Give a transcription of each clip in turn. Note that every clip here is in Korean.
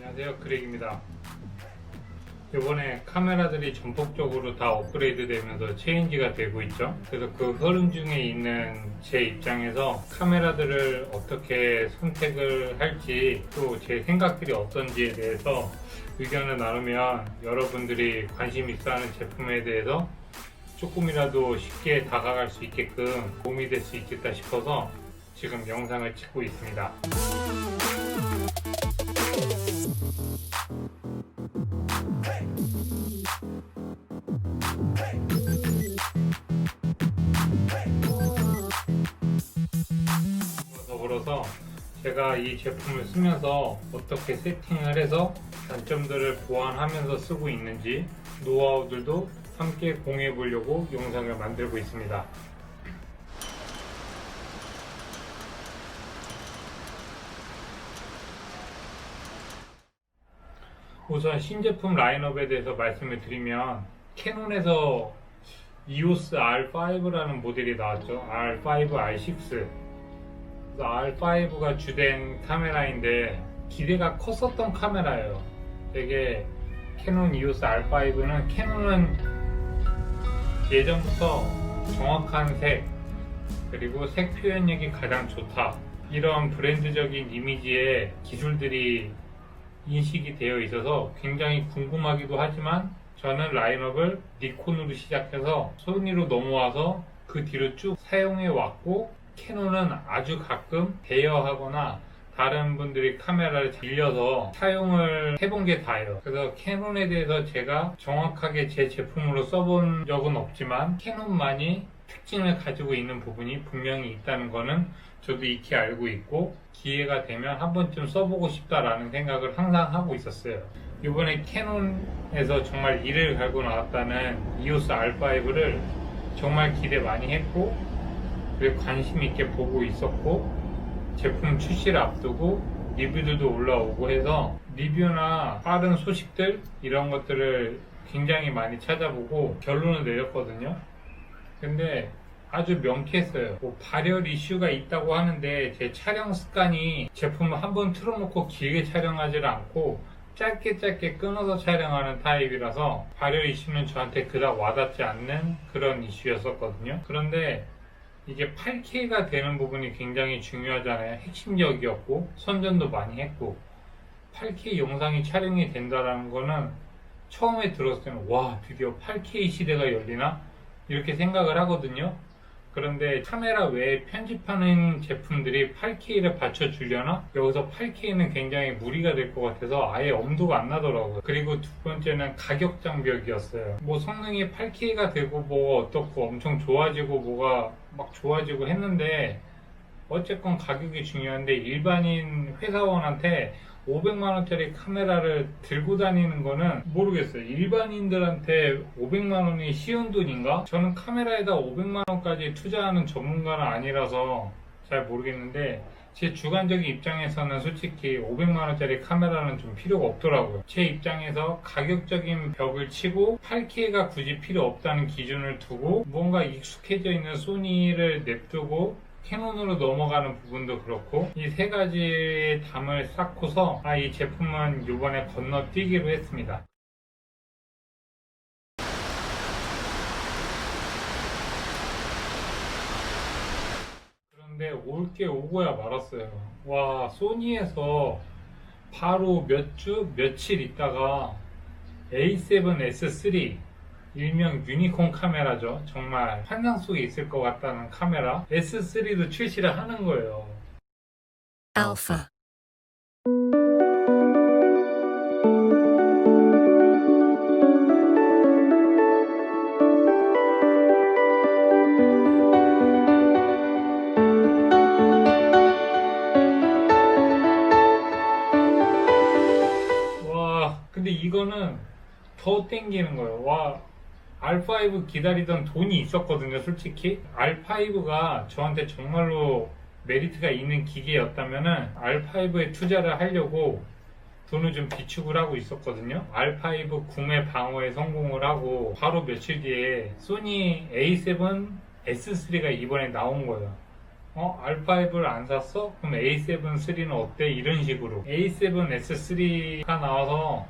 안녕하세요, 그렉입니다. 이번에 카메라들이 전폭적으로 다 업그레이드 되면서 체인지가 되고 있죠. 그래서 그 흐름 중에 있는 제 입장에서 카메라들을 어떻게 선택을 할지, 또 제 생각들이 어떤지에 대해서 의견을 나누면 여러분들이 관심 있어 하는 제품에 대해서 조금이라도 쉽게 다가갈 수 있게끔 도움이 될 수 있겠다 싶어서 지금 영상을 찍고 있습니다. 더불어서 제가 이 제품을 쓰면서 어떻게 세팅을 해서 단점들을 보완하면서 쓰고 있는지 노하우들도 함께 공유해 보려고 영상을 만들고 있습니다. 우선 신제품 라인업에 대해서 말씀을 드리면 캐논에서 EOS R5라는 모델이 나왔죠. R5, R6. R5가 주된 카메라인데 기대가 컸었던 카메라예요. 되게 캐논 EOS R5는 캐논은 예전부터 정확한 색 그리고 색 표현력이 가장 좋다, 이런 브랜드적인 이미지의 기술들이 인식이 되어 있어서 굉장히 궁금하기도 하지만 저는 라인업을 니콘으로 시작해서 소니로 넘어와서 그 뒤로 쭉 사용해 왔고, 캐논은 아주 가끔 대여하거나 다른 분들이 카메라를 빌려서 사용을 해본 게 다예요. 그래서 캐논에 대해서 제가 정확하게 제 제품으로 써본 적은 없지만 캐논만이 특징을 가지고 있는 부분이 분명히 있다는 거는 저도 익히 알고 있고, 기회가 되면 한 번쯤 써보고 싶다라는 생각을 항상 하고 있었어요. 이번에 캐논에서 정말 이를 갈고 나왔다는 EOS R5를 정말 기대 많이 했고, 그리고 관심 있게 보고 있었고, 제품 출시를 앞두고 리뷰들도 올라오고 해서 리뷰나 빠른 소식들 이런 것들을 굉장히 많이 찾아보고 결론을 내렸거든요. 근데 아주 명쾌했어요. 뭐 발열 이슈가 있다고 하는데 제 촬영 습관이 제품을 한번 틀어놓고 길게 촬영하지 않고 짧게 끊어서 촬영하는 타입이라서 발열 이슈는 저한테 그닥 와닿지 않는 그런 이슈였었거든요. 그런데 이게 8K가 되는 부분이 굉장히 중요하잖아요. 핵심적이었고 선전도 많이 했고, 8K 영상이 촬영이 된다는 거는 처음에 들었을 때는 와, 드디어 8K 시대가 열리나? 이렇게 생각을 하거든요. 그런데 카메라 외에 편집하는 제품들이 8K를 받쳐주려나? 여기서 8K는 굉장히 무리가 될 것 같아서 아예 엄두가 안 나더라고요. 그리고 두 번째는 가격 장벽이었어요. 뭐 성능이 8K가 되고 뭐가 어떻고 엄청 좋아지고 뭐가 막 좋아지고 했는데 어쨌건 가격이 중요한데 일반인 회사원한테 500만원짜리 카메라를 들고 다니는 거는 모르겠어요. 일반인들한테 500만원이 쉬운 돈인가? 저는 카메라에다 500만원까지 투자하는 전문가는 아니라서 잘 모르겠는데 제 주관적인 입장에서는 솔직히 500만원짜리 카메라는 좀 필요가 없더라고요. 제 입장에서 가격적인 벽을 치고 8K가 굳이 필요 없다는 기준을 두고 뭔가 익숙해져 있는 소니를 냅두고 캐논으로 넘어가는 부분도 그렇고, 이 세 가지의 담을 쌓고서 이 제품은 이번에 건너뛰기로 했습니다. 그런데 올 게 오고야 말았어요. 와, 소니에서 바로 며칠 있다가 A7S3, 일명 유니콘 카메라죠. 정말 환상 속에 있을 것 같다는 카메라 S3도 출시를 하는 거예요. Alpha. 와, 근데 이거는 더 땡기는 거예요. 와, R5 기다리던 돈이 있었거든요, 솔직히. R5가 저한테 정말로 메리트가 있는 기계였다면은 R5에 투자를 하려고 돈을 좀 비축을 하고 있었거든요. R5 구매 방어에 성공을 하고 바로 며칠 뒤에 소니 A7 S3가 이번에 나온 거예요. R5를 안 샀어? 그럼 A7 3는 어때? 이런 식으로 A7 S3가 나와서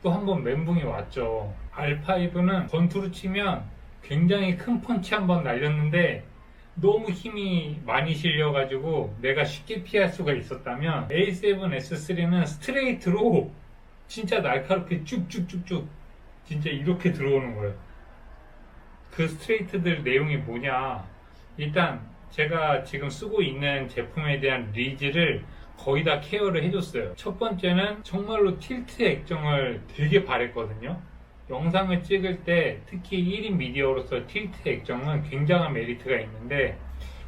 또 한 번 멘붕이 왔죠. R5는 권투로 치면 굉장히 큰 펀치 한 번 날렸는데 너무 힘이 많이 실려가지고 내가 쉽게 피할 수가 있었다면 A7 S3는 스트레이트로 진짜 날카롭게 쭉쭉쭉쭉 진짜 이렇게 들어오는 거예요. 그 스트레이트들 내용이 뭐냐? 일단 제가 지금 쓰고 있는 제품에 대한 리즈를 거의 다 케어를 해줬어요. 첫 번째는 정말로 틸트 액정을 되게 바랬거든요. 영상을 찍을 때 특히 1인 미디어로서 틸트 액정은 굉장한 메리트가 있는데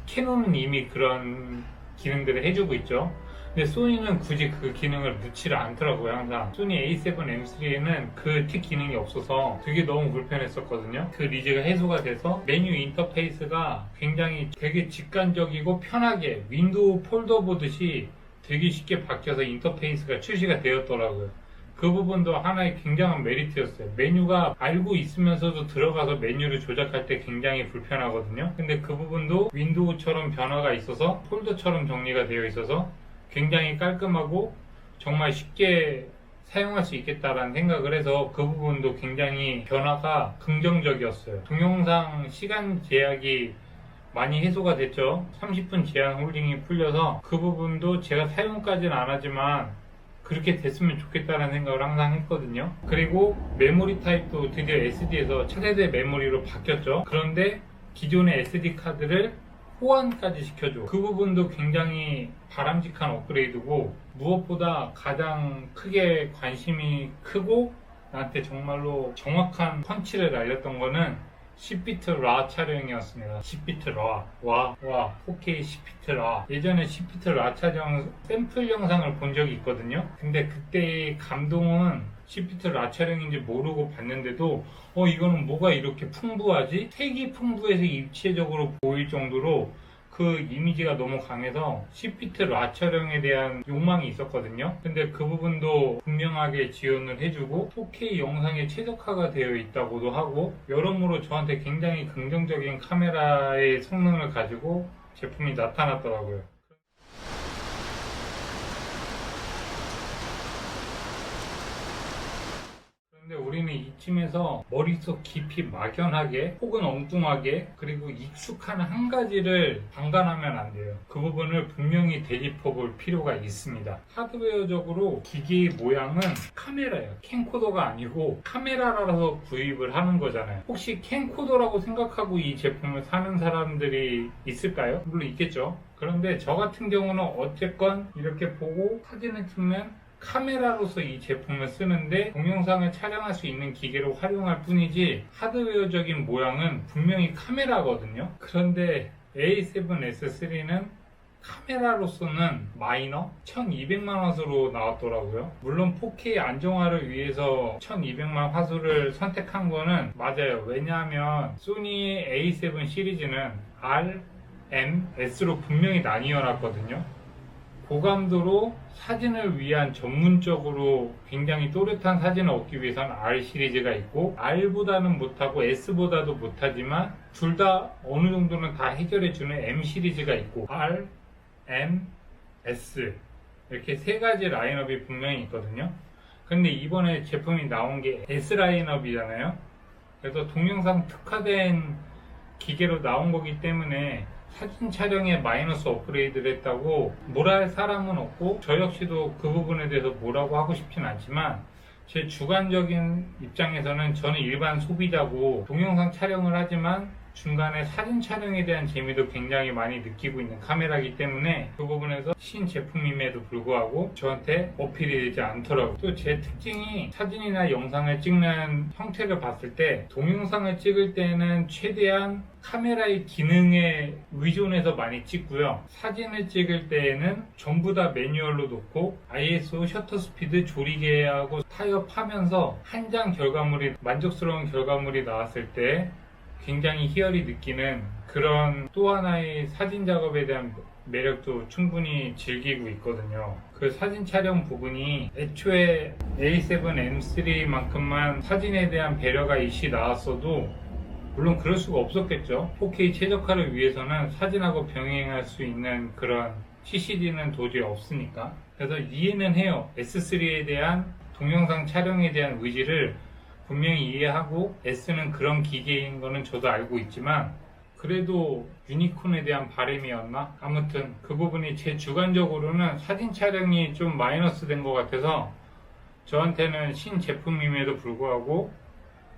캐논은 이미 그런 기능들을 해주고 있죠. 근데 소니는 굳이 그 기능을 넣지를 않더라고요. 항상 소니 A7M3에는 그 틱 기능이 없어서 그게 너무 불편했었거든요. 그 리즈가 해소가 돼서 메뉴 인터페이스가 굉장히 되게 직관적이고 편하게 윈도우 폴더 보듯이 되게 쉽게 바뀌어서 인터페이스가 출시가 되었더라고요. 그 부분도 하나의 굉장한 메리트였어요. 메뉴가 알고 있으면서도 들어가서 메뉴를 조작할 때 굉장히 불편하거든요. 근데 그 부분도 윈도우처럼 변화가 있어서 폴더처럼 정리가 되어 있어서 굉장히 깔끔하고 정말 쉽게 사용할 수 있겠다라는 생각을 해서 그 부분도 굉장히 변화가 긍정적이었어요. 동영상 시간 제약이 많이 해소가 됐죠. 30분 제한 홀딩이 풀려서 그 부분도 제가 사용까지는 안 하지만 그렇게 됐으면 좋겠다는 생각을 항상 했거든요. 그리고 메모리 타입도 드디어 SD에서 차세대 메모리로 바뀌었죠. 그런데 기존의 SD 카드를 호환까지 시켜줘. 그 부분도 굉장히 바람직한 업그레이드고 무엇보다 가장 크게 관심이 크고 나한테 정말로 정확한 펀치를 날렸던 거는 10비트 라 촬영이었습니다. 10비트 라. 와, 4K 10비트 라. 예전에 10비트 라 촬영 샘플 영상을 본 적이 있거든요. 근데 그때의 감동은 10비트 라 촬영인지 모르고 봤는데도 이거는 뭐가 이렇게 풍부하지? 색이 풍부해서 입체적으로 보일 정도로 그 이미지가 너무 강해서 10비트 라 촬영에 대한 욕망이 있었거든요. 근데 그 부분도 분명하게 지원을 해주고 4K 영상에 최적화가 되어 있다고도 하고 여러모로 저한테 굉장히 긍정적인 카메라의 성능을 가지고 제품이 나타났더라고요. 근데 우리는 이쯤에서 머릿속 깊이 막연하게 혹은 엉뚱하게 그리고 익숙한 한 가지를 방관하면 안 돼요. 그 부분을 분명히 되짚어 볼 필요가 있습니다. 하드웨어적으로 기기의 모양은 카메라예요. 캠코더가 아니고 카메라라서 구입을 하는 거잖아요. 혹시 캠코더라고 생각하고 이 제품을 사는 사람들이 있을까요? 물론 있겠죠. 그런데 저 같은 경우는 어쨌건 이렇게 보고 사진을 찍는 카메라로서 이 제품을 쓰는데 동영상을 촬영할 수 있는 기계로 활용할 뿐이지 하드웨어적인 모양은 분명히 카메라거든요. 그런데 A7S3는 카메라로서는 마이너 1200만 화소로 나왔더라고요. 물론 4K 안정화를 위해서 1200만 화소를 선택한 거는 맞아요. 왜냐하면 소니의 A7 시리즈는 R, M, S로 분명히 나뉘어놨거든요. 고감도로 사진을 위한 전문적으로 굉장히 또렷한 사진을 얻기 위해서는 R 시리즈가 있고 R보다는 못하고 S보다도 못하지만 둘 다 어느 정도는 다 해결해주는 M 시리즈가 있고 R, M, S 이렇게 세 가지 라인업이 분명히 있거든요. 근데 이번에 제품이 나온 게 S 라인업이잖아요. 그래서 동영상 특화된 기계로 나온 거기 때문에 사진 촬영에 마이너스 업그레이드를 했다고 뭐라 할 사람은 없고 저 역시도 그 부분에 대해서 뭐라고 하고 싶진 않지만 제 주관적인 입장에서는 저는 일반 소비자고 동영상 촬영을 하지만 중간에 사진 촬영에 대한 재미도 굉장히 많이 느끼고 있는 카메라이기 때문에 그 부분에서 신제품임에도 불구하고 저한테 어필이 되지 않더라고요. 또 제 특징이 사진이나 영상을 찍는 형태를 봤을 때 동영상을 찍을 때는 최대한 카메라의 기능에 의존해서 많이 찍고요. 사진을 찍을 때에는 전부 다 매뉴얼로 놓고 ISO 셔터 스피드 조리개하고 타협하면서 한 장 결과물이 만족스러운 결과물이 나왔을 때 굉장히 희열이 느끼는 그런 또 하나의 사진 작업에 대한 매력도 충분히 즐기고 있거든요. 그 사진 촬영 부분이 애초에 A7M3만큼만 사진에 대한 배려가 이시 나왔어도 물론 그럴 수가 없었겠죠. 4K 최적화를 위해서는 사진하고 병행할 수 있는 그런 CCD는 도저히 없으니까. 그래서 이해는 해요. S3에 대한 동영상 촬영에 대한 의지를 분명히 이해하고 S는 그런 기계인 거는 저도 알고 있지만 그래도 유니콘에 대한 바람이었나? 아무튼 그 부분이 제 주관적으로는 사진 촬영이 좀 마이너스 된 것 같아서 저한테는 신제품임에도 불구하고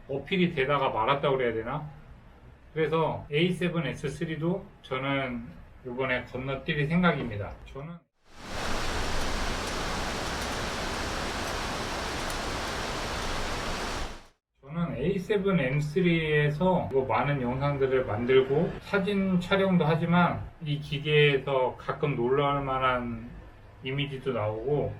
어필이 되다가 말았다고 그래야 되나? 그래서 A7S3도 저는 이번에 건너뛸 생각입니다. 저는 A7M3에서 많은 영상들을 만들고 사진 촬영도 하지만 이 기계에서 가끔 놀라울 만한 이미지도 나오고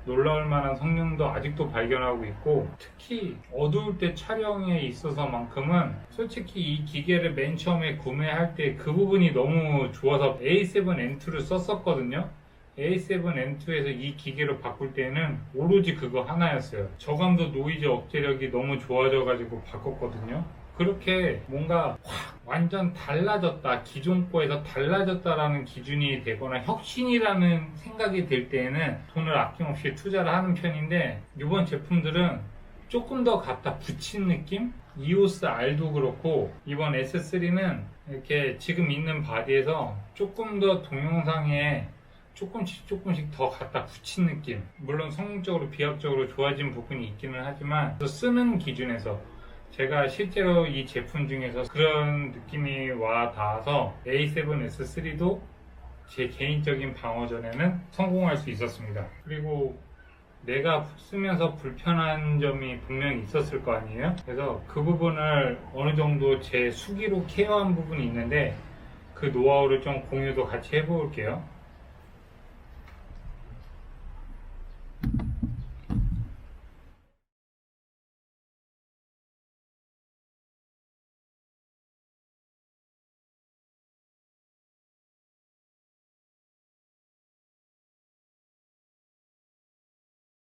놀라울 만한 성능도 아직도 발견하고 있고 특히 어두울 때 촬영에 있어서만큼은 솔직히 이 기계를 맨 처음에 구매할 때 그 부분이 너무 좋아서 A7M2를 썼었거든요. A7M2에서 이 기계로 바꿀 때는 오로지 그거 하나였어요. 저감도 노이즈 억제력이 너무 좋아져가지고 바꿨거든요. 그렇게 뭔가 확 완전 달라졌다, 기존 거에서 달라졌다라는 기준이 되거나 혁신이라는 생각이 들 때에는 돈을 아낌없이 투자를 하는 편인데 이번 제품들은 조금 더 갖다 붙인 느낌? EOS R도 그렇고 이번 S3는 이렇게 지금 있는 바디에서 조금 더 동영상에 조금씩 더 갖다 붙인 느낌. 물론 성능적으로 비합적으로 좋아진 부분이 있기는 하지만 쓰는 기준에서 제가 실제로 이 제품 중에서 그런 느낌이 와 닿아서 A7S3도 제 개인적인 방어전에는 성공할 수 있었습니다. 그리고 내가 쓰면서 불편한 점이 분명히 있었을 거 아니에요? 그래서 그 부분을 어느 정도 제 수기로 케어한 부분이 있는데 그 노하우를 좀 공유도 같이 해볼게요.